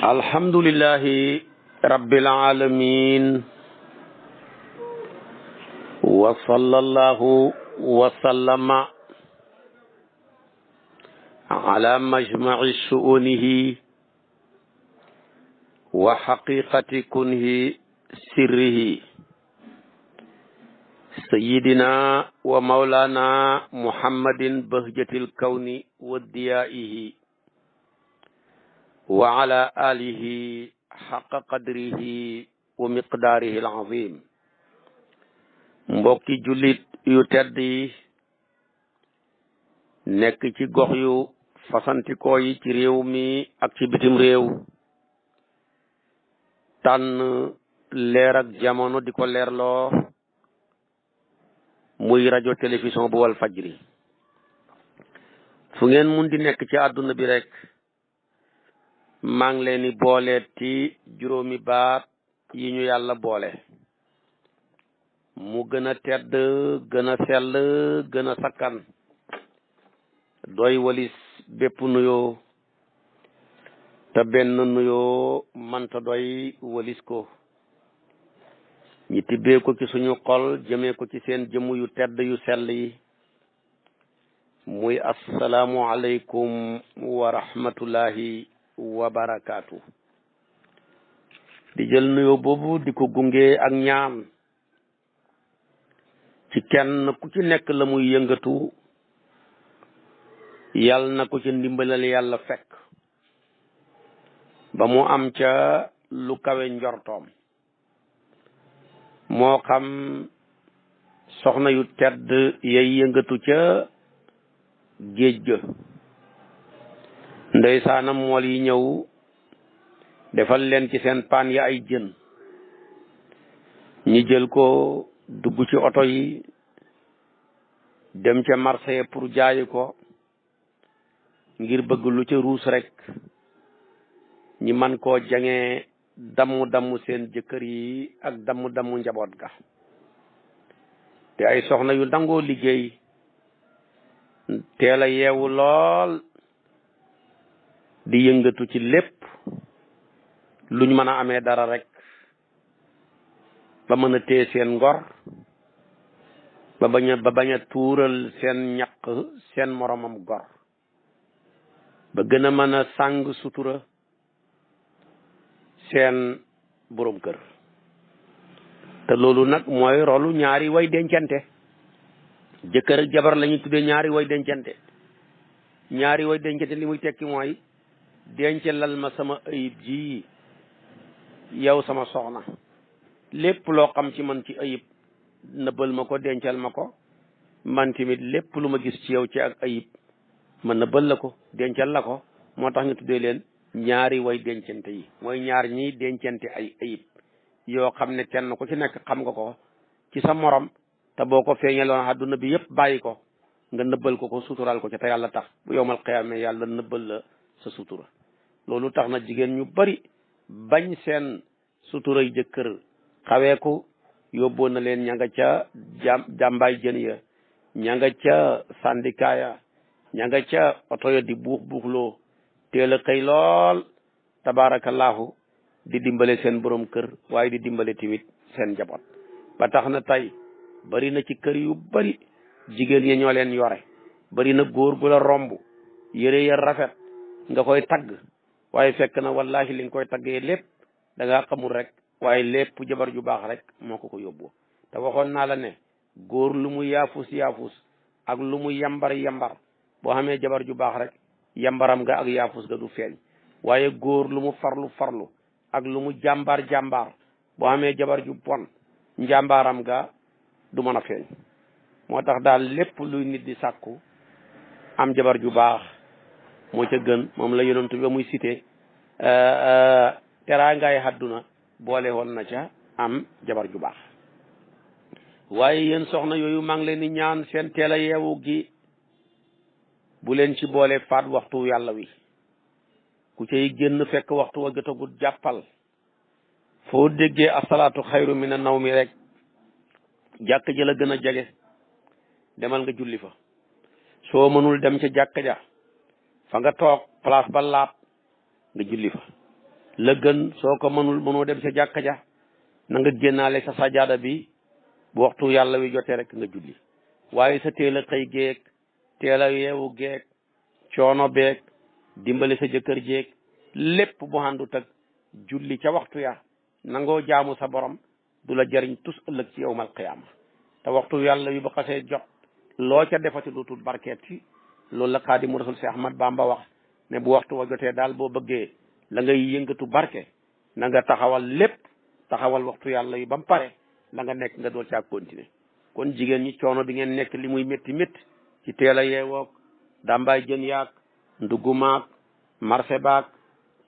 alhamdulillahi rabbil alamin wa sallallahu wa sallama ala majma'i shu'unihi wa haqiqati kunhi sirrihi sayyidina wa maulana muhammadin bahjatil kawni wa diyaihi wa ala alihi haqqa qadrihi wa miqdaarihi al-azim. Mbokki jullit yu tedd yi nekk ci gox yu fasantikoo yi ci réew mi ak ci bitim réew, tànn leer ak jamono di ko leerloo muy rajo télévision bu wal fajri. fu ngeen mun di nekk ci àdduna bi rek, maa ngi leen di boole ci juróomi baat yi ñu yàlla boole, mu gën a tedd, gën a sell, gën a sakkan, doy walis bépp nuyoo, te benn nuyoo manta doy walis ko. ñi tibbee ko ci suñu xol jëmee ko ci seen jëmm yu tedd yu sell yi, muy assalaamu aleykum wa rahmatullahi wa barakaatu. di jël nuyoo boobu di ko gunge ak ñaan ci kenn ku ci nekk la muy yëngatu, yal na ko ci ndimbalal yàlla fekk ba mu am ca lu kawe njortoom. moo xam soxna yu tedd yay yëngatu ca géej ga, ndeysaanam mool yi ñëw defal leen ci seen paan ya ay jën, ñi jël ko dugg ci oto yi dem ca marché pour jaayi ko ngir bëgg lu ca ruus rek ñi man koo jange damm seen jëkkër yi ak damm njaboot ga. te ay soxna yu dangoo liggéey, teel a yeewu lool, di yëngatu ci lépp luñ mën a amee dara rek ba mën a téye seen ngor, ba bañ a tuural seen ñaq seen moromam gor, ba gën a mën a sàng sutura seen borom kër. te loolu nag mooy rolu ñaari way dencante. jëkkër ak jabar la ñuy tuddee ñaari way dencante. ñaari way dencante li muy tekki mooy dencelal ma sama ayib ji yow sama soxna, lépp loo xam ci man ci ayib nëbbal ma ko, dencal ma ko. man tamit lépp lu ma gis ci yow ci ak ayib ma nëbbal la ko, dencal la ko. moo tax ñu tuddee leen ñaari way dencante yi, mooy ñaar ñiy dencante ay ayib yoo xam ne kenn ku ci nekk xam nga ko ci sa morom, te boo ko feeñaloon àdduna bi yëpp bàyyi ko, nga nëbbal ko sutural ko ci te yàlla tax. bu yowmal qiyaama yàlla nëbbal la sa sutura. loolu tax na jigéen ñu bari bañ seen suturay jëkkër xaweeku yóbboo na leen ña nga ca jàmbaay jën ya, ña nga ca sandikaaya, ña nga ca oto ya di buuxloo, teel a xëy lool tabaarakallaahu di dimbale seen borom kër, waaye di dimbale tamit seen njaboot. ba tax na tey bari na ci kër yu bari jigéen ñi ñoo leen yore. bari na góor gu la romb yére ya rafet nga koy tagg, waaye fekk na wallahi li nga koy taggee lépp da ngaa xamul rek, waaye lépp jabar ju baax rek moo ko yóbbu. te waxoon naa la ne góor lu mu yaafus ak lu mu yambar boo xamee jabar ju baax rek yambaram ga ak yaafus ga du feeñ. waaye góor lu mu farlu ak lu mu jàmbaar boo xamee jabar ju bon njàmbaaram ga du mën a feeñ. moo tax daal lépp luy nit di sàkku am jabar ju baax moo ca gën. moom la yonent bi muy cité teraangaay àdduna boole woon na ca am jabar ju baax. waaye yéen soxna yooyu maa ngi leen di ñaan seen teel a yeewu gi bu leen ci boole faat waxtu yàlla wi. ku cay génn fekk waxtu wa jotagut, jàppal foo déggee asalaatu xayru mina nawmi rek jàkk ja la gën a jege, demal nga julli fa. soo mënul dem ca jàkk ja fa nga toog place ba laab nga julli fa. la gën soo ko mënoo dem sa jàkka ja na nga génnaale sa sajaada bi bu waxtu yàlla wi jotee rek nga julli waaye sa teel a xëy geeg teel a yeewu geeg coono beeg dimbali sa jëkkër jeeg lépp bu àndut ak julli ca waxtu ya nangoo jaamu sa borom du la jariñ tus ëllëg ci yawmal qiyaama te waxtu yàlla wi ba xasee jot loo ca defati dootul barkeet ci loolu la Xaadimu Rasuul si Ahmad Bamba wax ne bu waxtu wa jotee daal boo bëggee la ngay yëngatu barke na nga taxawal lépp taxawal waxtu yàlla wi ba mu pare la nga nekk nga dool caa continuer kon jigéen ñi coono bi ngeen nekk li muy métti métti ci teel a yeewoog dàmbaay jën yaag ndugumaag marché baag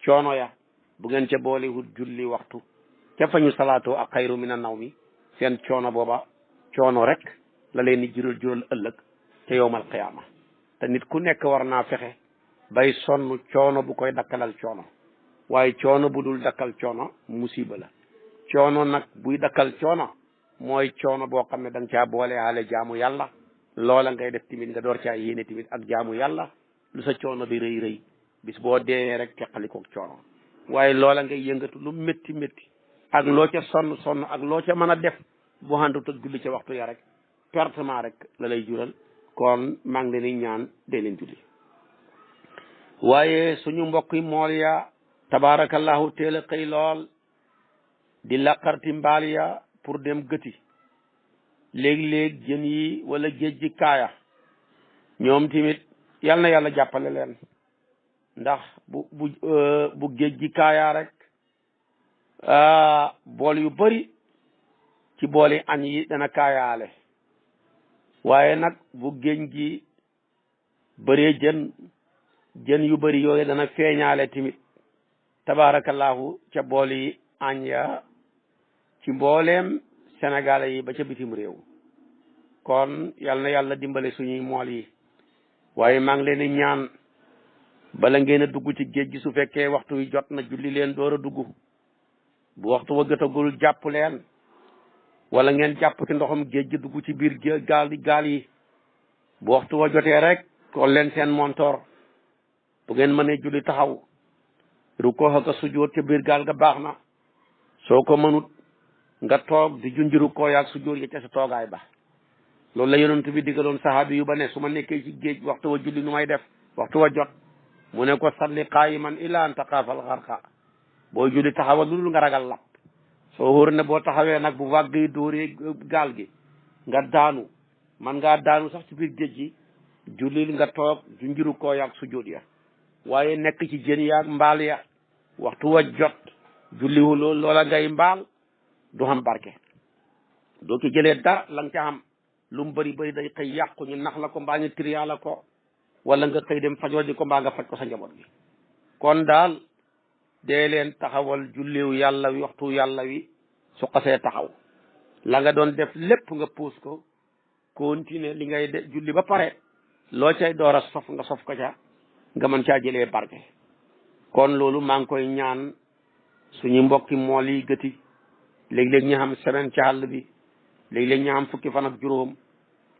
coono ya bu ngeen ca boolewul julli waxtu ca fa ñu salaatoo ak xayru mina nawmi seen coono booba coono rek la leen di jural ëllëg ca yowmal qiyaama te nit ku nekk war naa fexe bay sonn coono bu koy dakkalal coono waaye coono bu dul dakkal coono musiba la coono nag buy dakkal coono mooy coono boo xam ne da nga caa boole haale jaamu yàlla loola ngay def timit nga door caa yéene timit ak jaamu yàlla lu sa coono bi rëy rëy bis boo deewee rek teqalikoog coono waaye loola ngay yëngatu lu métti métti ak loo ca sonn ak loo ca mën a def bu àndut ak julli ca waxtu ya rek pertement rek la lay jural kon maa ngi leen di ñaan dee leen julli waaye suñu mbokk yi mool ya tabaarakallahu teel a xëy lool di laqarti mbaal ya pour dem gëti léeg-léeg jën yi wala géej gi kaaya ñoom tamit yal na yàlla jàppale leen ndax bu géej gi kaaya rek bool yu bari ci booli añ yi dana kaayaale waaye nag bu géej gi bëree jën yu bari yooyu dana feeñaale tamit tabaarakallahu ca booli añ ya ci mbooleem Sénégalais yi ba ca bitim réew kon yal na yàlla dimbale suñuy mool yi waaye maa ngi leen di ñaan bala ngeen a dugg ci géej gi su fekkee waxtu wi jot na julli leen door a dugg bu waxtu wa gëtagul jàpp leen wala ngeen jàpp ci ndoxum géej gi dugg ci biir gaal yi bu waxtu wa jotee rek xool leen seen montor bu ngeen mënee julli taxaw rukkoo ak sujjóot ca biir gaal ga baax na soo ko mënut nga toog di junj rukkoo yaag sujjóot ya ca sa toogaay ba loolu la yonent bi digaloon saxaabi yu ba ne su ma nekkee ci géej waxtu wa julli nu may def waxtu wa jot mu ne ko salli qaayiman ila an taqaafal xarqa boo julli taxawal lu dul nga ragal lapp soo wóor ne boo taxawee nag bu vague yi dóoree gaal gi nga daanu man ngaa daanu sax ci biir géej gi jullil nga toog junj rukkoo yaag sujjóot ya waaye nekk ci jën yaag mbaal ya waxtu wa jot julliwu loola ngay mbaal du xam barke doo ci jëlee dara la nga ca xam lu mu bëri bëri day xëy yàqu ñu nax la ko mbaa ñu triyaa la ko wala nga xëy dem fajoo di ko mbaa nga faj ko sa njaboot gi kon daal dee leen taxawal julliwu yàlla wi waxtu yàlla wi su xasee taxaw la nga doon def lépp nga puus ko continuer li ngay de julli ba pare loo cay door a sof nga sof ko ca nga mën caa jëlee barke kon loolu maa ngi koy ñaan suñu mbokki mool yi gëti léeg-léeg ñu xam semaine ci àll bi léeg-léeg ñu xam fukki fan ak juróom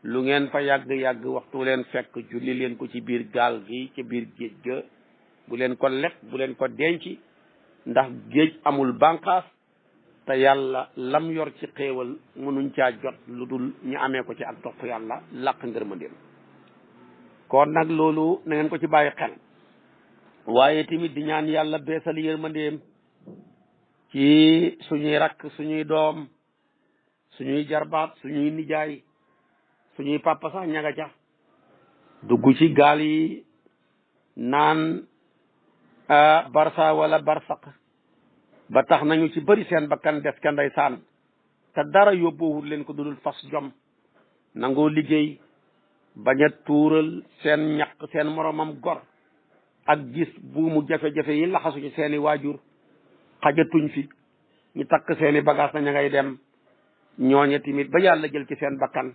lu ngeen fa yàgg-yàgg waxtu leen fekk julli leen ko ci biir gaal gi ci biir géej ga bu leen ko lekk bu leen ko denc ndax géej amul bànqaas te yàlla lam yor ci xéewal mënuñ caa jot lu dul ñu amee ko ci ak topp yàlla làq ngërmandeem kon nag loolu na ngeen ko ci bàyyi xel waaye tamit di ñaan yàlla beesal yërmandeem ci suñuy rakk suñuy doom suñuy jarbaat suñuy nijaay suñuy papa sax ñaga ca dugg ci gaal yi naan barsa wala barsaq ba tax nañu ci bëri seen bakkan des ka ndeysaan te dara yóbboowul leen ko dudul fas jom nangoo liggéey bañ a tuural seen ñaq seen moromam gor ak gis buumu jafe-jafe yi laxasu ci seeni waajur xajatuñ fi ñu takk seeni bagage na ña ngay dem ñooña tamit ba yàlla jël ci seen bakkan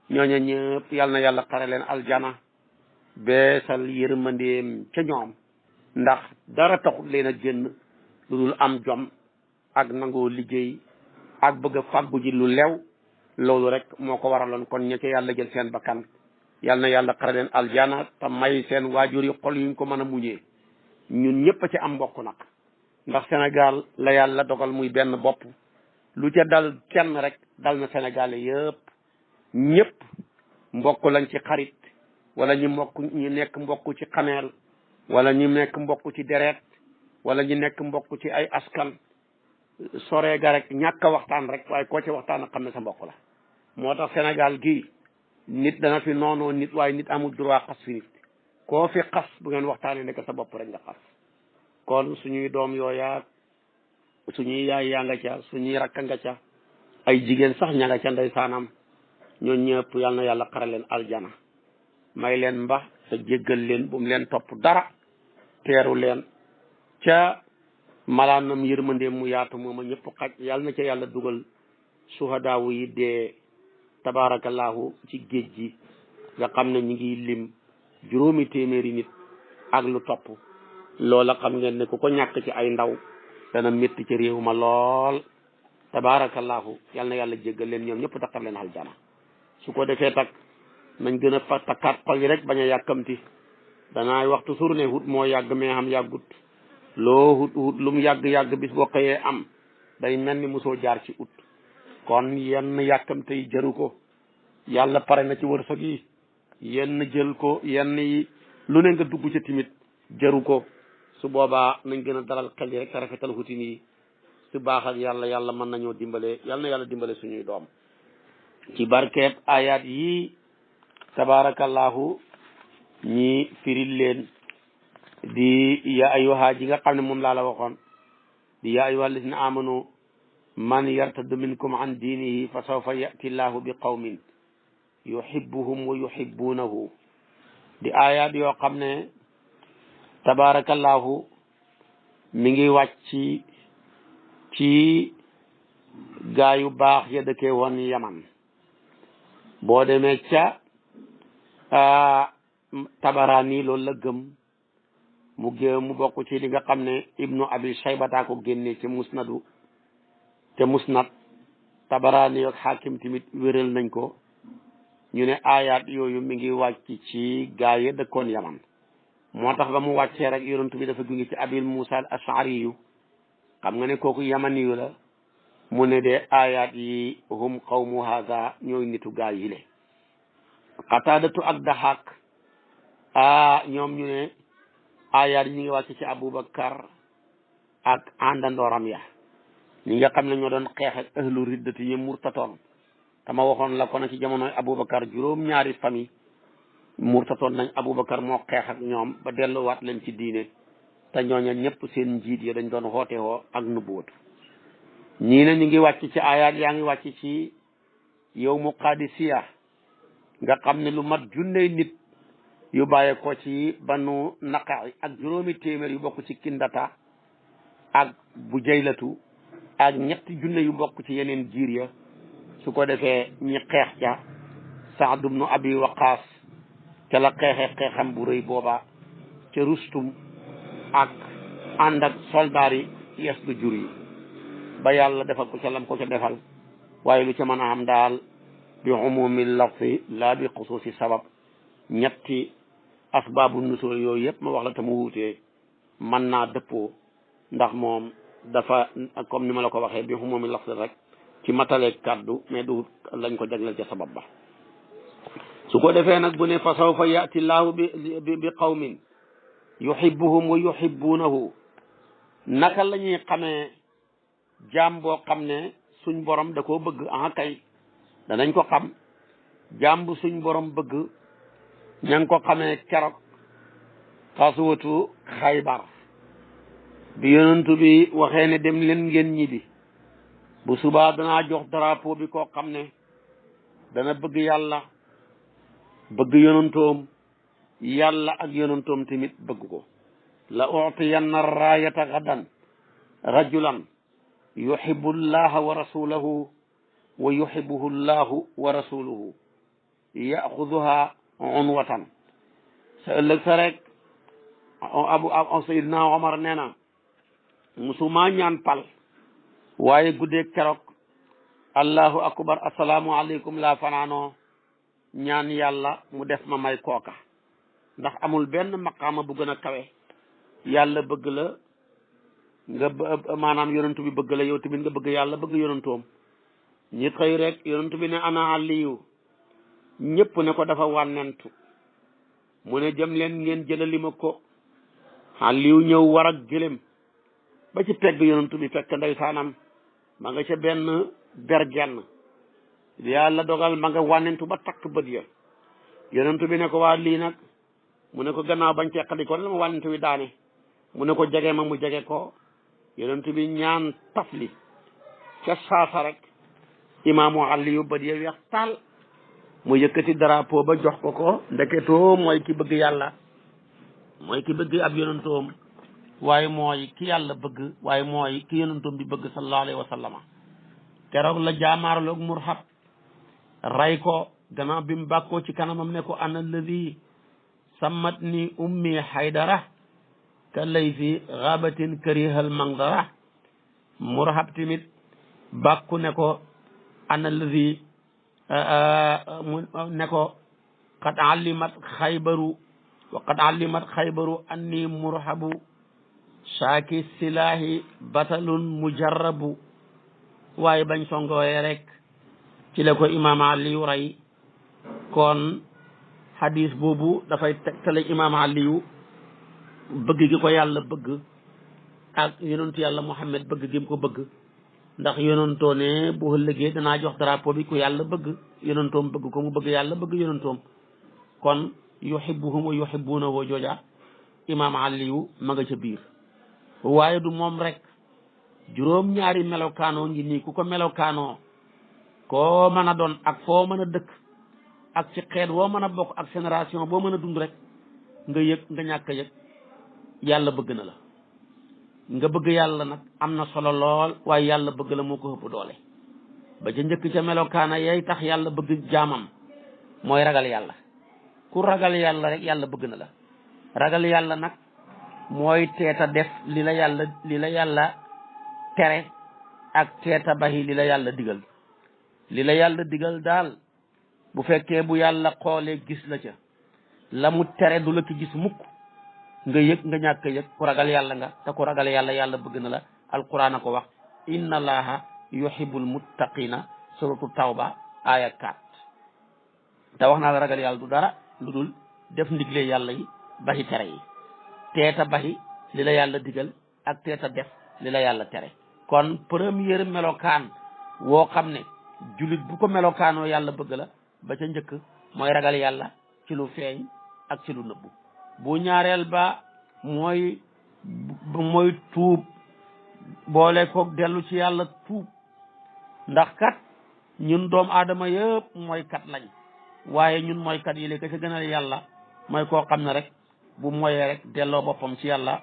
ñooña ñëpp yàlla na yàlla xare leen aljana beesal yërmandeem ca ñoom ndax dara taxul leen a génn lu dul am jom ak nangoo liggéey ak bëgg a fàggu ji lu lew loolu rek moo ko waraloon kon ña ca yàlla jël seen bakkan yàlla na yàlla xare leen aljana te may seen waajur yi xol yuñ ko mën a muñee ñun ñëpp a ci am mbokk nag ndax Sénégal la yàlla dogal muy benn bopp lu ca dal kenn rek dal na Sénégal yëpp ñëpp mbokk lañ ci xarit wala ñu nekk mbokk ci xameel wala ñu nekk mbokk ci deret wala ñu nekk mbokk ci ay askan soree ga rek ñàkk a waxtaan rek waaye koo ci waxtaan ak xam ne sa mbokk la moo tax Sénégal gii nit dana fi noonoo nit waaye nit amul droit xas fi nit koo fi xas bu ngeen waxtaanee nekk sa bopp rek nga xas kon suñuy doom yooya suñuy yaay yaa nga ca suñuy rakka nga ca ay jigéen sax ña nga ca ndeysaanam ñoo ñëpp yal na yàlla xare leen aljana may leen mbax te jéggal leen bu mu leen topp dara teeru leen ca malaanam yërmande mu yaatu mooma ñëpp xaj yal na ca yàlla dugal suhadaawu yi dee tabarakallahu ci géej gi nga xam ne ñi ngi lim 500 nit ak lu topp loola xam ngeen ne ku ko ñàkk ci ay ndaw dana métti ci réew ma lool tabarakallahu yal na yàlla jéggal leen ñoom ñëpp taxal leen aljana su ko defee tak nañ gën a takkaat xol yi rek bañ a yàkkamti danaay waxtu sur ne hut moo yàgg mais xam yàggut loo hut lu mu yàgg bis boo xëyee am day mel ni mosoo jaar ci ut kon yenn yàkkamte yi jëru ko yàlla pare na ci wërsëg yi yenn jël ko yenn yi lu ne nga dugg ci timit jëru ko su boobaa nañ gën a dalal xel yi rek te rafetal xutin yi su baax ak yàlla mën nañoo dimbale yàlla na yàlla dimbale suñuy doom ci barkeeb ayat yi tabarakallahu ñi firil leen di ya ayyuha ji nga xam ne moom laa la waxoon di ya ayyuha alladina amanu man yartaddu minkum an diinihi fa sawfa yati llahu bi qawmin yuhibbuhum wa yuhibbunahu di ayat yoo xam ne tabarakallahu mi ngi wàcc ci gaa yu baax ya dëkkee woon Yaman boo demee ca Tabarani loolu la gëm mu bokk ci li nga xam ne Ibnu Abi Shaybata ko génne ci musnad Tabarani ak Hakim tamit wéral nañ ko ñu ne ayat yooyu mi ngi wàcc ci gaa ya dëkkoon Yaman moo tax ba mu wàccee rek yonent bi dafa gunge ci Abil Musa al Ash'ari yu xam nga ne kooku yamani yu la mu ne de ayat yi hum qawmu haza ñooy nitu gaa yi le Qataadatu ak Daxaak ñoom ñu ne ayat yi ñu ngi wàcc ci Abubakar ak àndandooram ya ñi nga xam ne ñoo doon xeex ak ahlu riddati yi murtatoon tama waxoon la ko na ci jamonoy Abubakar juróom-ñaari famille murtatoon nañ Abubakar moo xeex ak ñoom ba delluwaat leen ci diine te ñooña ñëpp seen njiit ya dañ doon xoote woo ak nubuwatu ñii ne ñu ngi wàcc ci ayat yaa ngi wàcc ci yawmu Qadisiya nga xam ne lu mat junney nit yu bàyyee ko ci banu Naqa'i ak 800 yu bokk ci Kindata ak bu jaylatu ak 3 junne yu bokk ci yeneen jiir ya su ko defee ñi xeex ca Saad ibnu Abi Waqaas ca la xeexam bu rëy booba ca Rustum ak ànd ak soldaar yi yes du jur yi ba yàlla defal ko ca lam ko ca defal waaye lu ca mën a am daal bi umumi lafzi laa bi xusuusi sabab ñetti asbaabu nusul yooyu yëpp ma wax la te mu wuutee mën naa dëppoo ndax moom dafa comme ni ma la ko waxee bi umumi lafzi rek ci matale kaddu mais du lañ ko jagleel ca sabab ba su ko defee nag bu ne fa sawfa yati llahu bi qawmin yuhibbuhum wa yuhibbunahu naka la ñuy xamee jaam boo xam ne suñ borom da koo bëgg kay danañ ko xam jaam bu suñ borom bëgg ña ngi ko xamee keroog xasuwatu Xaybar bi yonentu bi waxee ne dem leen ngeen ñibbi bu subaa danaa jox drapeau bi koo xam ne dana bëgg yàlla bëgg yonentoom yàlla ak yonentoom tamit bëgg ko la utiyanna raayata gadan rajulan yuhibbu llaha wa rasulahu wa yuhibbuhu llahu wa rasuluhu yaxuduha unwatan sa ëllëg sa rek Seydina Omar nee na musuma ñaan pal waaye guddeeg keroog allahu akbar asalaamu aleykum laa fanaanoo ñaan yàlla mu def ma may kooka ndax amul benn maqaama bu gën a kawe yàlla bëgg la nga maanaam yonantu bi bëgg la yow tamit nga bëgg yàlla bëgg yonantoom ñi xëy rek yonantu bi ne ana Aliyu ñëpp ne ko dafa wànnentu mu ne jëm leen ngeen jëlali ma ko Aliyu ñëw war ak gëlëm ba ci pegg yonantu bi fekk ndeysaanam ma nga ca benn bergenn yàlla dogal ma nga wànnentu ba takk bët ya yonantu bi ne ko waa lii nag mu ne ko gannaaw bañ teqali ko la ma wànnentu wi daane mu ne ko jege ma mu jege ko yonantu bi ñaan tafli ca saasa rek imaamu Aliyu bët ya weex taal mu yëkkati drapeau ba jox ko ndeketoo mooy ki bëgg yàlla mooy ki bëgg ab yonantoom waaye mooy ki yàlla bëgg waaye mooy ki yonantoom bi bëgg sallallahu alayhi wa sallama keroog la jaamaarloog Murhab ray ko gannaaw bi mu bàkkoo ci kanamam ne ko ana alladi sammat ni ummi haydara ka lay fi gaabatin karihal mangdara Murhab tamit bàkku ne ko ana alladi ne ko qad allimat xaybaru wa qad allimat xaybaru anni murhabu saaki silaahi batalun mujarrabu waaye bañ songooyee rek ci la ko imaam Aliyu rey kon hadis boobu dafay tegtale imaam Aliyu bëgg gi ko yàlla bëgg ak yonentu yàlla Muhammad bëgg gi mu ko bëgg ndax yonentoo ne bu ëllëgee danaa jox drapeau bi ku yàlla bëgg yonentoom bëgg ko mu bëgg yàlla bëgg yonentoom kon yuhibbuhum wa yuhibbunahu jooja imaam Aliyu ma nga ca biir waaye du moom rek juróom ñaari melokaanoo ngi nii ku ko melokaanoo koo mën a doon ak foo mën a dëkk ak ci xeet woo mën a bokk ak génération boo mën a dund rek nga yëg nga ñàkk a yëg yàlla bëgg na la nga bëgg yàlla nag am na solo lool waaye yàlla bëgg la moo ko ëpp doole ba ca njëkk ca melokaana yay tax yàlla bëgg jaamam mooy ragal yàlla ku ragal yàlla rek yàlla bëgg na la ragal yàlla nag mooy teeta def li la yàlla tere ak teeta bayi li la yàlla digal li la yàlla digal daal bu fekkee bu yàlla xoolee gis la ca la mu tere du la ci gis mukk nga yëg nga ñàkk yëg ku ragal yàlla nga te ku ragal yàlla yàlla bëgg na la alquran a ko wax inna allaha yuhibbul muttaqina suratu tawba aya 4 te wax naa la ragal yàlla du dara lu dul def ndigle yàlla yi baxi tere yi teeta baxi li la yàlla digal ak teeta def li la yàlla tere kon première melokaan woo xam ne jullit bu ko melokaanoo yàlla bëgg la ba ca njëkk mooy ragal yàlla ci lu feeñ ak ci lu nëbbu bu ñaareel ba mooy tuub boole koog dellu ci yàlla tuub ndax kat ñun doom aadama yëpp mooy kat lañ waaye ñun mooy kat yi léegi ka ca gënal yàlla mooy koo xam ne rek bu moyee rek delloo boppam ci yàlla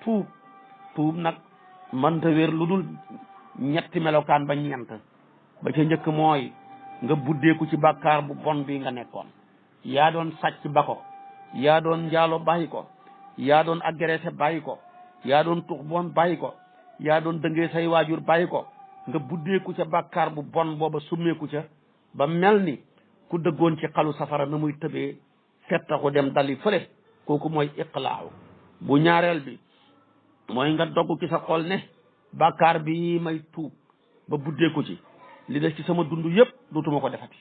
tuub nag mënta wér lu dul ñetti melokaan ba ñeent ba ca njëkk mooy nga buddeeku ci bàkkaar bu bon bi nga nekkoon yaa doon sàcc ba ko yaa doon njaalo bàyyi ko yaa doon agressé bàyyi ko yaa doon tux bon bàyyi ko yaa doon dëngee say waajur bàyyi ko nga buddeeku ca bàkkaar bu bon booba summeeku ca ba mel ni ku dëggoon ci xalu safara na muy tëbee fettaxu dem dali fële kooku mooy iqlaaw bu ñaareel bi mooy nga dogg ci sa xol ne bàkkaar bi may tuub ba buddeeku ci li des ci sama dund yëpp dootuma ko defati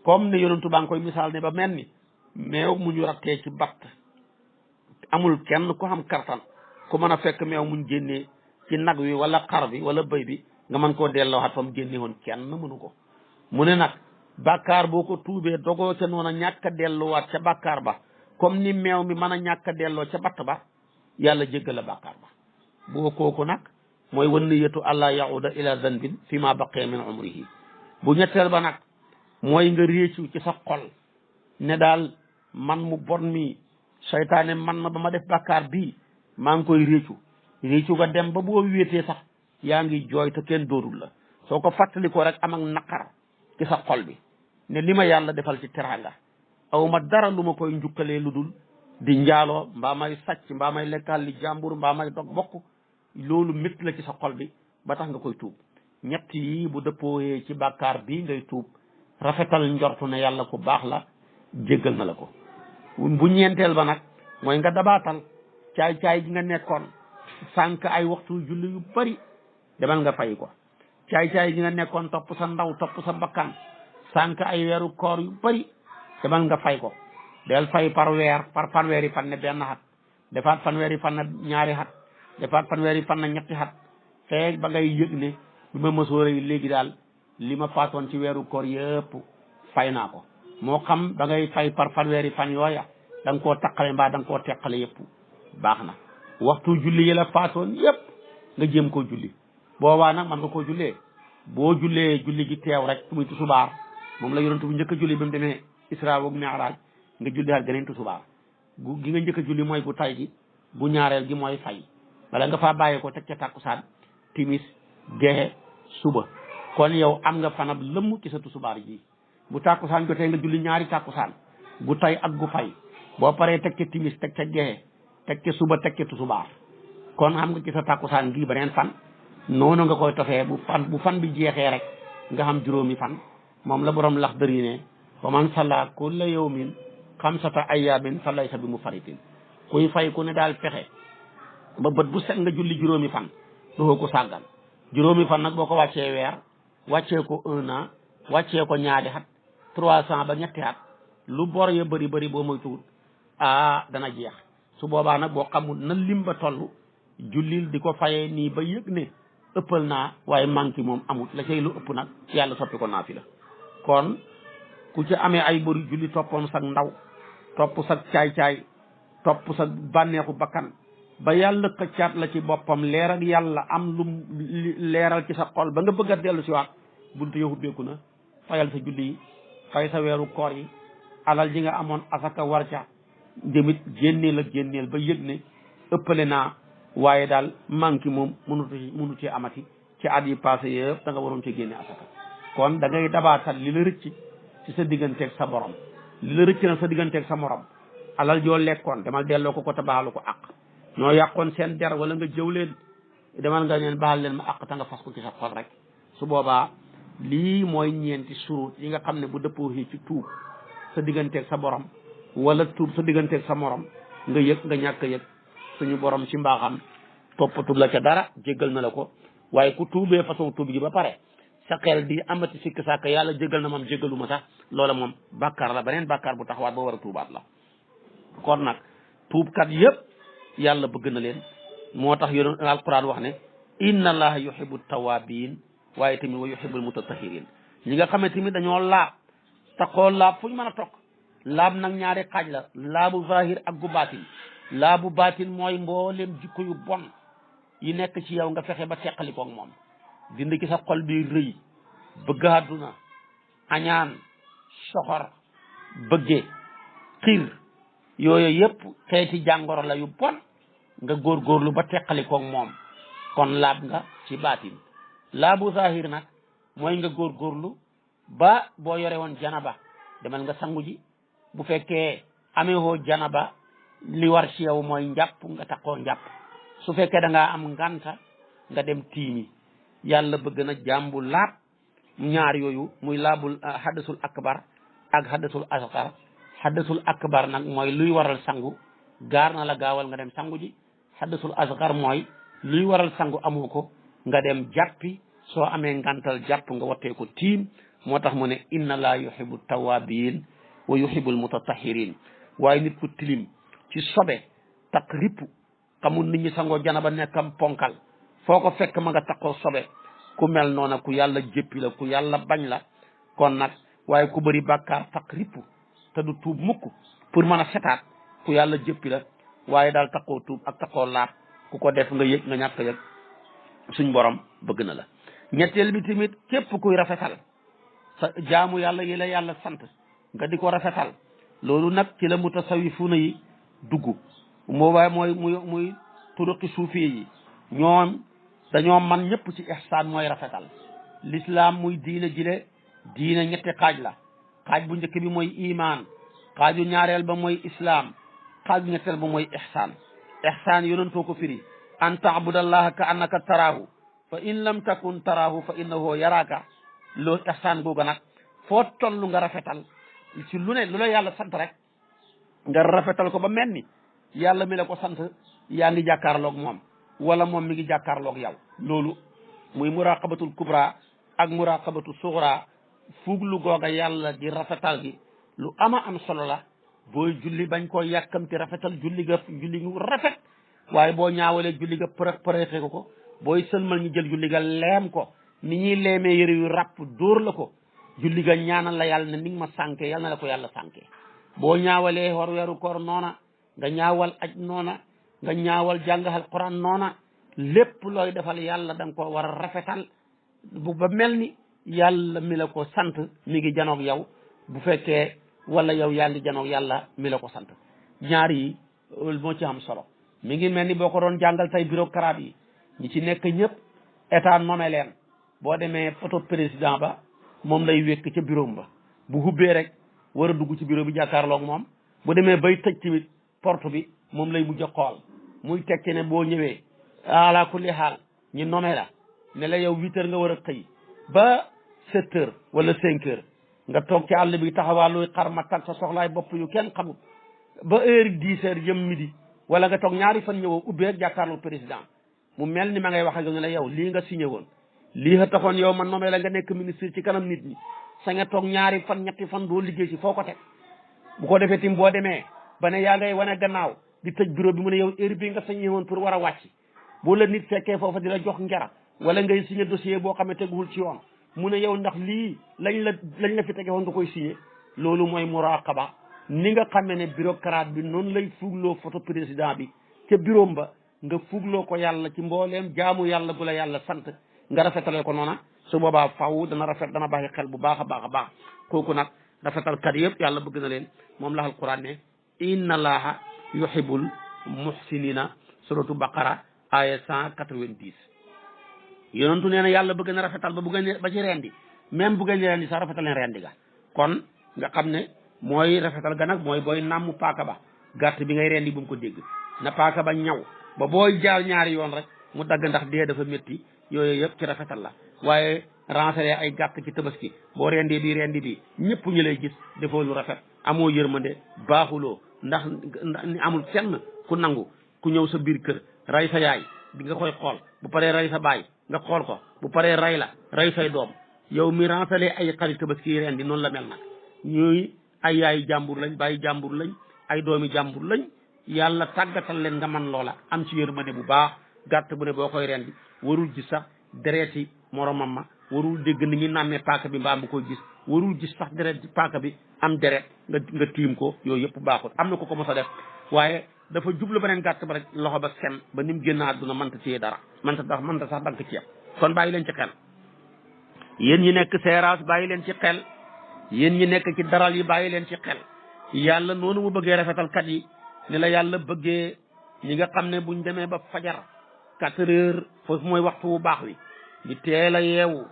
comme ne yonentu baa ngi koy misaal ne ba mel ni meew mu ñu rattee ci batt amul kenn ku xam kartan ku mën a fekk meew muñ génnee ci nag wi wala xar bi wala bëy bi nga mën koo delloowaat fa mu génne woon kenn mënu ko mu ne nag bàkkaar boo ko tuubee dogoo ca noonu ñàkk a delluwaat ca bàkkaar ba comme ni meew mi mën a ñàkk a delloo ca batt ba yàlla jéggal la bàkkaar ba boo kooku nag mooy wan niyatu allah yauda ila zanbin fi ma baqee min umrihi bu ñetteel ba nag mooy nga réccu ci sa xol ne daal man mu bon mi seytaane man ma ba ma def bàkkaar bii maa ngi koy réccu nga dem ba boo wéetee sax yaa ngi jooy te kenn dóorul la soo ko fàttalikoo rek am ak naqar ci sa xol bi ne li ma yàlla defal ci teraanga aw ma dara lu ma koy njukkalee lu dul di njaaloo mbaa may sàcc mbaa may lekkaal li jàmbur mbaa may dog bokk loolu métti la ci sa xol bi ba tax nga koy tuub ñett yi bu dëppooyee ci bàkkaar bii ngay tuub rafetal njortu ne yàlla ku baax la jéggal na la ko bu ñeenteel ba nag mooy nga dabaatal caay-caay gi nga nekkoon sànq ay waxtu julli yu bari demal nga fay ko caay-caay gi nga nekkoon topp sa ndaw topp sa bakkan sànq ay weeru koor yu bari demal nga fay ko del fay par weer par fanweeri fan ne benn xat defaat fanweeri fan na ñaari xat defaat fanweeri fan na ñetti xat feeg ba ngay yëg ne bi ma mësoora yi léegi daal li ma faatoon ci weeru koor yëpp fay naa ko moo xam da ngay fay par fanweeri fan yooya da nga koo taqale mbaa da nga koo teqale yëpp baax na waxtu julli yi la faatoon yëpp nga jéem koo julli boobaa nag man nga koo jullee boo jullee julli gi teew rek muy tusubaar moom la yonent bu njëkk a julli ba mu demee Isra ak Mi'raj nga julli ak geneen tusubaar gi nga njëkk a julli mooy bu tay gi bu ñaareel gi mooy fay bala nga faa bàyyee ko teg ca tàkkusaan timis gexe suba kon yow am nga fanab lëmm ci sa tusubaar ji bu tàkkusaan jotee nga julli ñaari tàkkusaan gu tay ak gu fay boo paree teg ca timis teg ca gexe teg ca suba teg ca tusubaar kon xam nga ci sa tàkkusaan gi beneen fan noonu nga koy tofee bu fan bi jeexee rek nga xam juróomi fan moom la borom lax dëri ne wa man salla kulla yawmin xamsata ayaamin fa laysa bi mufarritin kuy fay ku ne daal fexe ba bët bu set nga julli juróomi fan doo ko sàggan juróomi fan nag boo ko wàccee weer wàccee ko 1 an wàccee ko ñaari at 300 ba ñetti at lu bor ya bëri bëri boo moytuwul dana jeex su boobaa nag boo xamul na lim ba toll jullil di ko fayee nii ba yëg ne ëppal naa waaye manqué moom amul la cay lu ëpp nag yàlla soppi ko naafila kon ku ci amee ay bëri julli toppoon sag ndaw topp sag caay-caay topp sa bànneexu bakkan ba yàlla xëccaat la ci boppam leer ak yàlla am lu leeral ci sa xol ba nga bëgg a dellu si waat buntu yow ubbeeku na fayal sa julli yi fay sa weeru koor yi alal ji nga amoon asaka war ca demit génneel ba yëg ne ëppale naa waaye daal manqué moom mënu ci amati ci at yi passé yëpp da nga waroon ci génne asaka kon da ngay dabaatal li la rëcc ci sa digganteeg sa borom li la rëcc na sa digganteeg sa morom alal joo lekkoon demal delloo ko te baalu ko àq ñoo yàqoon seen der wala nga jëw leen demal nga neen baal leen ma àq ta nga fas ko ci sa xol rek su boobaa lii mooy ñeenti surut yi nga xam ne bu dëppoo ci tuub sa digganteeg sa borom wala tuub sa digganteeg sa morom nga yëg nga ñàkk a yëg suñu borom ci mbaaxam toppatu la ca dara jéggal na la ko waaye ku tuubee façon tuub gi ba pare sa xel di amati sikk sàkk yàlla jéggal na mam jéggalu ma sax loola moom bàkkaar la beneen bàkkaar bu taxawaat ba war a tuubaat la kon nag tuubkat yëpp yàlla bëgg na leen moo tax yonent alquran wax ne inna allaha yuhibbu tawabin waaye tamit wa yuhibbul mutatahirin ñi nga xam ne tamit dañoo laab taxoo laab fu ñu mën a toog laab nag ñaari xaaj la laabu zahir ak gu baatin laabu baatin mooy mboolem jikko yu bon yi nekk ci yow nga fexe ba teqalikoog moom dindi ci sa xol bi rëy bëgg àdduna añaan soxor bëgge xiir yooyu yëpp xeeti jàngoro la yu bon nga góorgóorlu ba teqalikoog moom kon laab nga ci baatin laabu zahir nag mooy nga góorgóorlu ba boo yore woon janaba demal nga sangu ji bu fekkee amee woo janaba li war ci yow mooy njàpp nga taxoo njàpp su fekkee da ngaa am nganta nga dem tiimi yàlla bëgg na jàmbu laab ñaar yooyu muy laabul hadasul akbar ak hadasul asgar hadasul akbar nag mooy luy waral sangu gaar na la gaawal nga dem sangu ji hadasul asgar mooy luy waral sangu amoo ko nga dem jàppi soo amee ngantal jàpp nga wattee ko tiim moo tax mu ne inna laa yuhibbu tawabin wa yuhibbul mutatahirin waaye nit ku tilim ci sobe tak ripp xamul nit ñi sangoo janaba nekkam ponkal foo ko fekk ma nga takkoo sobe ku mel noona ku yàlla jéppi la ku yàlla bañ la kon nag waaye ku bëri bàkkaar tak ripp te du tuub mukk pour mën a setaat ku yàlla jéppi la waaye daal takkoo tuub ak takkoo laab ku ko def nga yëg nga ñàkk yëg suñ borom bëgg na la ñetteel bi tamit képp kuy rafetal sa jaamu yàlla yi la yàlla sant nga di ko rafetal loolu nag ci la mutasawifuna yi dugg moowaay muy turuqi suufi yi ñoom dañoo man ñëpp ci ihsaan mooy rafetal l'islam muy diine jile diine ñetti xaaj la xaaj bu njëkk bi mooy iman xaaju ñaareel ba mooy islam xaaj bu ñetteel ba mooy ihsaan yonentoo ko firi an taabudallaha ka annaka taraahu fa in lam takun taraahu fa innahu yaraaka loolu ihsaan googu nag foo toll nga rafetal ci lu ne lu la yàlla sant rek nga rafetal ko ba mel ni yàlla mi la ko sant yaa ngi jàkkaarloog moom wala moom mi ngi jàkkaarloog yow loolu muy muraqabatul kubra ak muraqabatu suxra fuglu googa yàlla di rafetal gi lu ama am solo la booy julli bañ koo yàkkamti rafetal julli ga julli gu rafet waaye boo ñaawalee julli ga përexe ko booy sëlmal ñu jël julli ga leem ko ni ñuy leemee yëre yu ràpp dóor la ko julli ga ñaanal la yàlla ne ni nga ma sànkee yàlla na la ko yàlla sànkee boo ñaawalee xor weeru koor noona nga ñaawal aj noona nga ñaawal jàng alquran noona lépp looy defal yàlla da nga ko war a rafetal bu ba mel ni yàlla mi la ko sant mi ngi janoog yow bu fekkee wala yow yaa ngi janoog yàlla mi la ko sant ñaar yi moo ci am solo mi ngi mel ni boo ko doon jàngal tey bureaucrate yi ñi ci nekk ñëpp état nommé leen boo demee photo président ba moom lay wékk ca bureau ba bu hubbee rek war a dugg ci bureau bi jàkkaarloog moom bu demee bay tëj tamit porte bi moom lay mujj a xool muy tekki ne boo ñëwee ala kulli xaal ñi nommé la ne la yow 8 heures nga war a xëy ba 7 heures wala 5 heures nga toog ci àll bi taxawaaluy xar ma tag sa soxlaay bopp yu kenn xamut ba heure 10 heures jëm midi wala nga toog ñaari fan ñëwoo ubbee ak jàkkaarloog président mu mel ni ma ngay wax ak ne la yow lii nga signé woon lii nga taxoon yow man nommé la nga nekk ministre ci kanam nit ñi sa nga toog ñaari fan ñetti fan doo liggéey ci foo ko teg bu ko defee tim boo demee ba ne yaa ngay wane gannaaw di tëj bureau bi mu ne yow heure bi nga sañee woon pour war a wàcc boo la nit fekkee foofa di la jox ngera wala ngay signé dossier boo xam ne teguwul ci yoon mu ne yow ndax lii lañ la fi tege woon nga koy signé loolu mooy muraqaba ni nga xamee ne bureaucrate bi noonu lay fugloo photo président bi ca bureau ba nga fugloo ko yàlla ci mbooleem jaamu yàlla gu la yàlla sant nga rafetale ko noona su boobaa faw dana rafet dana bàyyi xel bu baax a baax a baax kooku nag rafetalkat yëpp yàlla bëgg na leen moom la alquran ne inna allaha yuhibbul muhsinina suratu baqara aya 190 yonentu nee na yàlla bëgg na rafetal ba ba ci rendi même bu ngeen rendi sax rafetal leen rendi ga kon nga xam ne mooy rafetal ga nag mooy booy nàmm paaka ba gàtt bi ngay rendi bu mu ko dégg na paaka ba ñaw ba booy jaar ñaari yoon rek mu dagg ndax dee dafa métti yooyu yëpp ci rafetal la waaye renseigné ay gàtt ci tabaski boo rendee bi rendi bi ñëpp ñu lay gis defoo lu rafet amoo yërmande baaxuloo ndax amul kenn ku nangu ku ñëw sa biir kër ray sa yaay di nga koy xool bu paree ray sa baay nga xool ko bu paree ray la ray say doom yow mi renseigné ay xarit tabaski yi rendi noonu la mel nag ñuy ay yaayu jàmbur lañ bàyyi jàmbur lañ ay doomi jàmbur lañ yàlla tàggatal leen nga man loola am ci yërmande bu baax gàtt bu ne boo koy rendi warul gis sax dereeti moromam ma warul dégg ni ñu nàmmee paaka bi mbaam bu koy gis warul gis sax deret paaka bi am deret nga tiim ko yooyu yëpp baaxul am na ko mos a def waaye dafa jublu beneen gàtt ba rek loxo ba sem ba ni mu génn àdduna mënta téye dara mënta sax dank ceeb kon bàyyi leen ci xel yéen ñi nekk seeraas bàyyi leen ci xel yéen ñi nekk ci daral yi bàyyi leen ci xel yàlla noonu mu bëggee rafetalkat yi ni la yàlla bëggee ñi nga xam ne buñ demee ba fajar 4 heures foofu mooy waxtu wu baax wi di teel a yeewu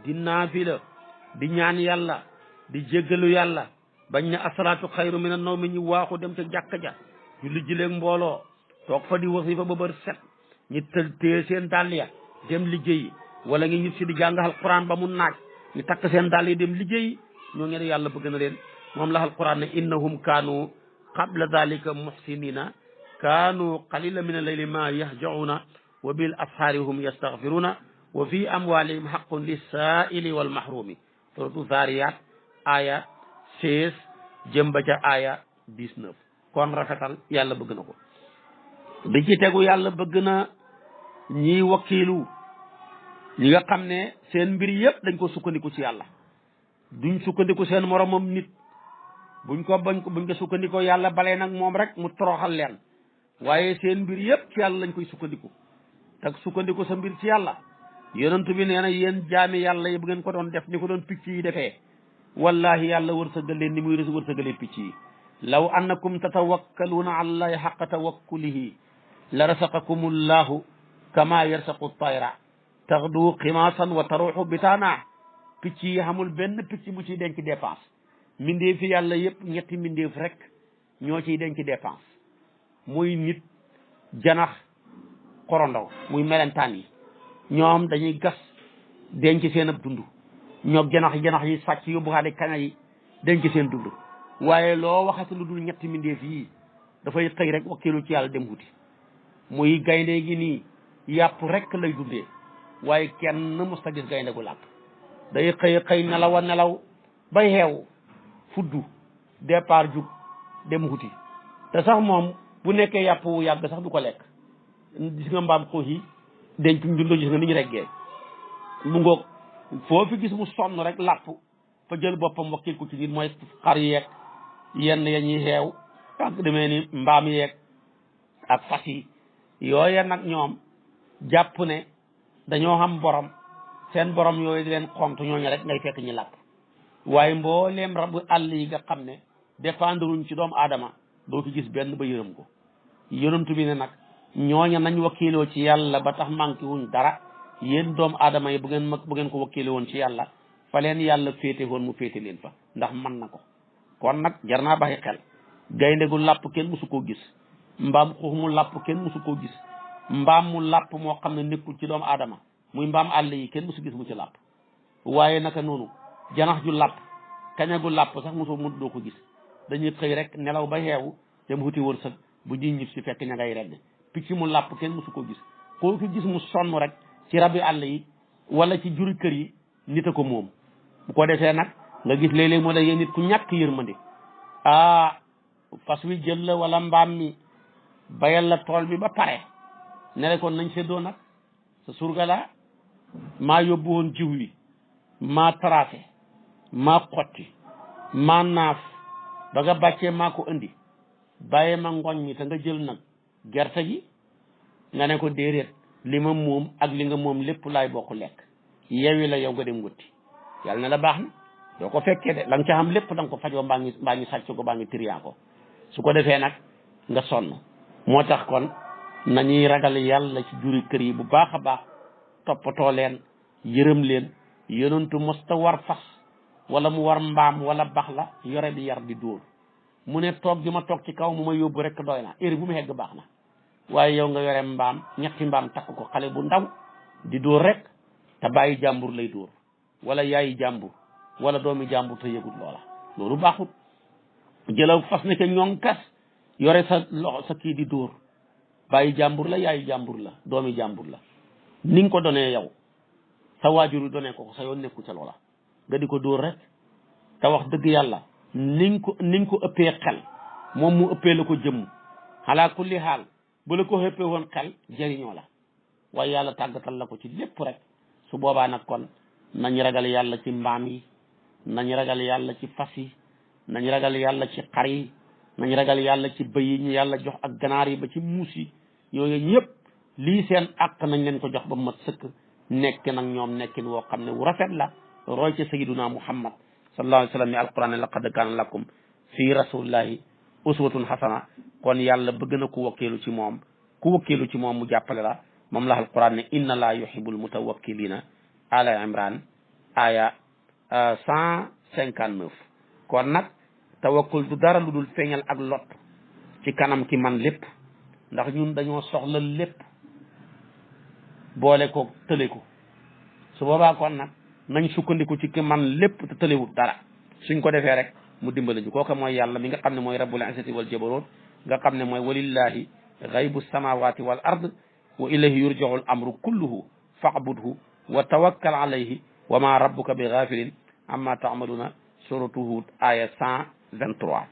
di naafila di ñaan yàlla di jéggalu yàlla bañ ne asalaatu xayru mina nawmi ñu waaxu dem ca jàkka ja julli jileeg mbooloo toog fa di wasifa ba bër set ñi téye seen dàll ya dem liggéeyi wala ngi ñib si di jàng alquran ba mu naaj ñu takk seen dàll yi dem liggéeyi ñoo ngeen yàlla bëgg na leen moom la alquran ne innahum kaanu qabla dalika muhsinina kaanu qalila min al-layli ma yahjauna wa bil ashaari hum yastaghfiruna wa fi amwalihim haqqun lis-sa'ili wal mahrumi suratu zariyat aya 16 jëm ba ca aya 19 kon rafetal yàlla bëgg na ko bi ci tegu yàlla bëgg na ñiy wakkiilu ñi nga xam ne seen mbir yëpp dañ ko sukkandiku ci yàlla duñ sukkandiku seen moromam nit buñ ko sukkandikoo yàlla balee nag moom rek mu toroxal leen waaye seen mbir yëpp ci yàlla lañ koy sukkandiku te sukkandiku sa mbir ci yàlla yonentu bi nee na yéen jaami yàlla yi bu ngeen ko doon def ni ko doon picc yi defee wallahi yàlla wërsëgal leen ni muy wërsëgalee picc yi law annakum tatawakkaluuna ala llahi xaqa tawakkulihi la rasaqakum llahu kama yarsaqu tayra taxdu ximaasan wa taruxu bitaana picc yi xamul benn picc bu ciy denc dépense mbindeef fi yàlla yëpp ñetti mbindeef rek ñoo ciy denc dépense muy nit janax xorondaw muy melentaan yi ñoom dañuy gas denc seen ab dund ñoo janax yi sàcc yóbbu xaale kaña yi denc seen dund waaye loo waxati lu dul ñetti mbindeef yii dafay xëy rek wakkilu ci yàlla dem wuti muy gaynde gi nii yàpp rek lay dundee waaye kenn mos ta gis gaynde gu làpp day xëy nelaw a nelaw bay xeew fuddu départ jug dem wuti te sax moom bu nekkee yàpp wu yàgg sax du ko lekk gis nga mbaam xuux yi denc njundo gis nga ni ñu reggee mu ngoog foo fi gis mu sonn rek làpp fa jël boppam wakkil ko ci nit mooy xar yeeg yenn ya ñuy xeew ak demee ni mbaam yeeg ak fas yi yooye nag ñoom jàpp ne dañoo xam borom seen borom yooyu di leen xont ñooñu rek ngay fekk ñi làpp waaye mbooleem rabu àll yi nga xam ne dépendruñ ci doomu aadama doo ci gis benn ba yërëm ko yonentu bi ne nag ñooña nañ wakiiloo ci yàlla ba tax manqué wuñ dara yéen doomu aadama yi bu ngeen ko wakiiloo woon ci yàlla fa leen yàlla féete woon mu féete leen fa ndax mën na ko kon nag jar naa bàyyi xel gaynde gu làpp kenn musu koo gis mbaam xuux mu làpp kenn musu koo gis mbaam mu làpp moo xam ne nekkul ci doomu aadama muy mbaam àll yi kenn musu gis mu ci làpp waaye naka noonu janax ju làpp kaña gu làpp sax musu mu doo ko gis dañuy xëy rek nelaw ba xeewu dem wuti wërsëg bu ñuy ñib si fekk ña ngay regg picc mu làpp kenn musu koo gis koo ko gis mu sonn rek ci rabi àll yi wala ci juri kër yi nit a ko moom bu ko defee nag nga gis léeg-léeg moo da yéen nit ku ñàkk yërmande fas wi jël la wala mbaam mi bayal la tool bi ba pare ne la kon nañ seddoo nag sa surga la maa yóbbu woon jiw wi maa tracé maa xotti maa naaf ba nga bàccee maa ko indi bàyyee ma ngooñ mi te nga jël nag gerte gi nga ne ko déedéet li ma moom ak li nga moom lépp laay bokk lekk yewi la yow nga dem wuti yàlla na la baax na doo ko fekkee de la nga ca xam lépp da nga ko fajoo mbaa ngi sàcc ko mbaa ngi triyaa ko su ko defee nag nga sonn moo tax kon nañuy ragal yàlla ci juri kër yi bu baax a baax toppatoo leen yërëm leen yonentu mosta war fas wala mu war mbaam wala bax la yore di yar di dóor mu ne toog gi ma toog ci kaw mu ma yóbbu rek doy na heure bu mu hegg baax na waaye yow nga yore mbaam ñetti mbaam takk ko xale bu ndaw di dóor rek te bàyyi jàmbur lay dóor wala yaayi jàmbur wala doomi jàmbur te yëgut loola loolu baaxut jëlaw fas ne ca ñoŋ kas yore sa loxo sa kii di dóor bàyyi jàmbur la yaayi jàmbur la doomi jàmbur la ni nga ko donee yow sa waajur yi donee ko sa yoon nekku ca loola nga di ko dóor rek te wax dëgg yàlla niñ ko ëppee xel moom mu ëppee la ko jëmm xalaa kulli xaal bu la ko ëppee woon xel jëriñoo la waaye yàlla tàggatal la ko ci lépp rek su boobaa nag kon nañ ragal yàlla ci mbaam yi nañ ragal yàlla ci fas yi nañ ragal yàlla ci xar yi nañ ragal yàlla ci bëy yi ñu yàlla jox ak ganaar yi ba ci muus yi yooyu ñëpp lii seen àq nañ leen ko jox ba mat sëkk nekk nag ñoom nekkin woo xam ne wu rafet la roy ci sayyiduna muhammad sallallahu alayhi wa sallam mi alquran ne laqad kaana lakum fi rasulillahi uswatun hasana kon yàlla bëgg na ku wakkilu ci moom mu jàppale la moom la alquran ne inna laa yuhibbul mutawakkilina ala imran aya 159 kon nag tawakkul du dara lu dul feeñal ak lot ci kanam ki man lépp ndax ñun dañoo soxla lépp boole ko tële ko su boobaa kon nag nañ sukkandiku ci ki man lépp te tëlewut dara suñ ko defee rek mu dimbali ñu kooka mooy yàlla mi nga xam ne mooy rabbul izzati wal jabarut nga xam ne mooy walillahi ghaybu samawati wal ard wa ilayhi yurja'u al amru kulluhu fa'budhu wa tawakkal alayhi wa ma rabbuka bi ghafilin amma ta'maluna suratu Hud aya 123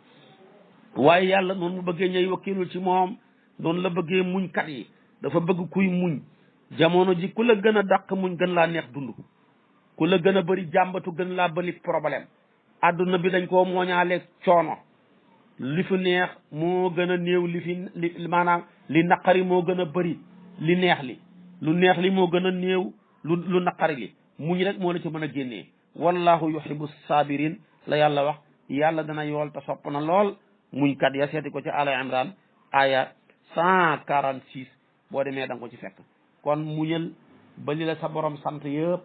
waaye yàlla noonu mu bëggee ñëy wakkilu ci moom noonu la bëggee muñ kat yi dafa bëgg kuy muñ jamono ji ku la gën a dàq muñ gën laa neex dund ku la gën a bëri jàmbatu gën laa bëri problème adduna bi dañ koo mooñaale coono li fi neex moo gën a néew li maanaam li naqari moo gën a bëri li neex li lu neex li moo gën a néew lu naqari li muñ rek moo la ci mën a génnee wallahu yuhibbu sabirin la yàlla wax yàlla dana yool te sopp na lool muñ kat ya seeti ko ci ala imran aya 146 boo demee da nga ko ci fekk kon muñal ba li la sa borom sant yëpp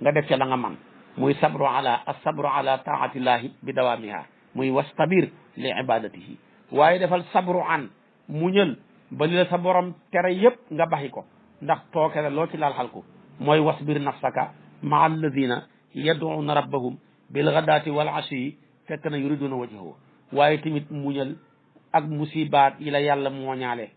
nga def ca la nga man muy sabru ala taatillahi bi dawaamiha muy wastabir li ibadatihi waaye defal sabru an muñal ba li la sa borom tere yëpp nga baxi ko ndax tooke la loo ci laal xal ko mooy wasbir nafsaka maa alladina yad'una rabbahum bil ghadati wal ashi fekk na yuriduna wajhahu waaye tamit muñal ak musibaat yi la yàlla mooñaale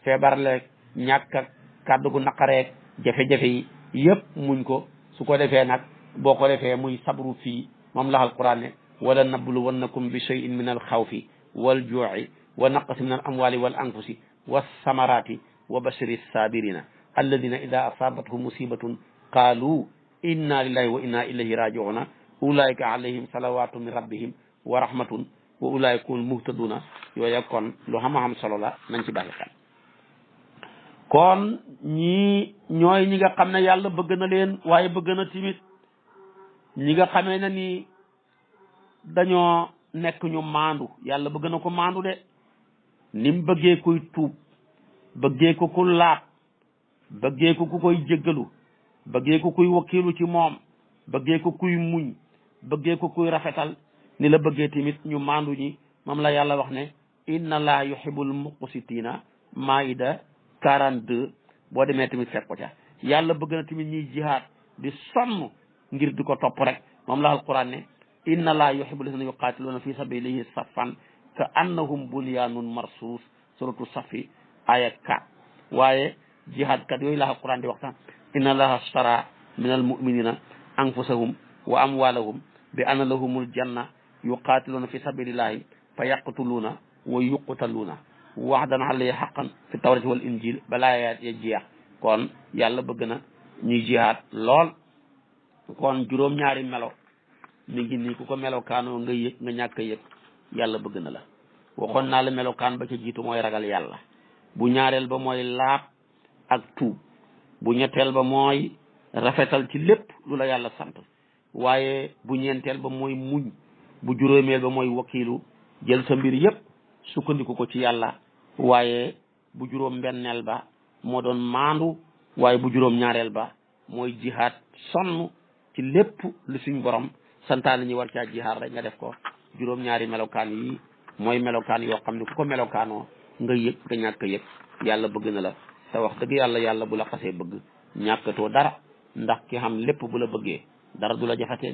feebar leeg ñàkk ak kàddu gu naqareeg jafe-jafe yi yëpp muñ ko su ko defee nag boo ko defee muy sabru fii moom la alquran ne wala nabluwannakum bi shay'in min al xawfi wal juu'i wa naqsi min al amwali wal anfusi wa samarati wa bashiri sabirina alladina ida asabathum musibatun qaalu inna lillahi wa inna ilayhi raji'una ulaika alayhim salawatu min rabbihim wa rahmatun wa ulaika hum muhtaduna yooya kon lu xam-xam solo la nañ ci bàyyi xel kon ñii ñooy ñi nga xam ne yàlla bëgg na leen waaye bëgg na timit ñi nga xamee na ni dañoo nekk ñu maandu yàlla bëgg na ko maandu de nim bëggee kuy tuub bëggee ko ku laat bëggee ko ku koy jéggalu bëggee ko kuy wakkiilu ci moom bëggee ko kuy muñ bëggee ko kuy rafetal ni la bëggee tamit ñu maandu ñi moom la yàlla wax ne inna laa yuhibbul muqsitina maida 42 boo demee tamit fekk ko ca yàlla bëgg na tamit ñuy jihaad di sonn ngir di ko topp rek moom la alquran ne inna laa yuhibbul lazina yuqaatiluuna fi sabilihi saffan ka annahum bunyaanun marsuus suratu safi aya 4 waaye jihaad kat yooyu la alquran di wax sax inna allaha ashtara min al muminina anfusahum wa amwalahum bi anna lahumul janna yuqaatiluuna fi sabilillahi fa yaqtuluuna wa yuqtaluuna waxdan alayhi haqqan fi tawrati wal injil balaa ya jeex kon yàlla bëgg na ñuy jihaad lool kon juróom-ñaari melo mi ngi nii ku ko melokaanoo nga yëg nga ñàkk a yëg yàlla bëgg na la waxoon naa la melokaan ba ca jiitu mooy ragal yàlla bu ñaareel ba mooy laab ak tuub bu ñetteel ba mooy rafetal ci lépp lu la yàlla sant waaye bu ñeenteel ba mooy muñ bu juróomeel ba mooy wakiilu jël sa mbir yépp sukkandiku ko ci yàlla waaye bu juróom benneel ba moo doon maandu waaye bu juróom ñaareel ba mooy jihaad sonn ci lépp lu suñ borom santaane ñi war caa jihaad rek nga def ko juróom ñaari melokaan yi mooy melokaan yoo xam ne ku ko melokaanoo nga yëg nga ñàkk a yëg yàlla bëgg na la te wax dëgg yàlla bu la xasee bëgg ñàkkatoo dara ndax ki xam lépp bu la bëggee dara du la jafete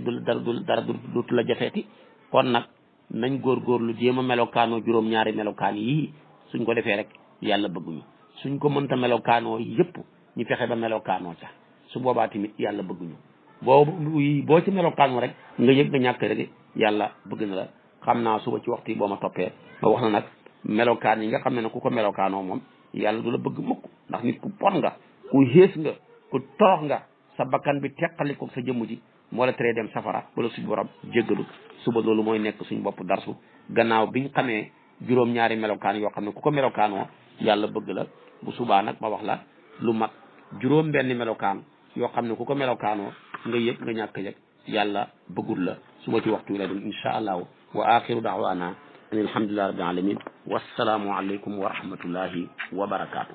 dara du la jafeeti kon nag nañ góorgóorlu jéem a melokaanoo juróom ñaari melokaan yii suñ ko defee rek yàlla bëgguñu suñ ko mënta melokaanoo yëpp ñu fexe ba melokaanoo ca su boobaa tamit yàlla bëgguñu boo ci melokaanoo rek nga yëg nga ñàkk rek yàlla bëgg na la xam naa suba ci waxtu yi boo ma toppee ma wax na nag melokaan yi nga xam ne ne ku ko melokaanoo moom yàlla du la bëgg mukk ndax nit ku pon nga ku xées nga ku torox nga sa bakkan bi teqali ko sa jëmm ji moo la teree dem safara wala suñ borom jéggalu suba loolu mooy nekk suñ bopp darsu gannaaw biñ xamee juróom-ñaari melokaan yoo xam ne ku ko melokaanoo yàlla bëgg la bu subaa nag ma wax la lu mag juróom benn melokaan yoo xam ne ku ko melokaanoo nga yëg nga ñàkk yëg yàlla bëggul la suba ci waxtu wi la dun insha allahu wa axiru daawana an alhamdulillahi rabbil alamin wassalaamu aleykum wa rahmatullahi wa barakaatu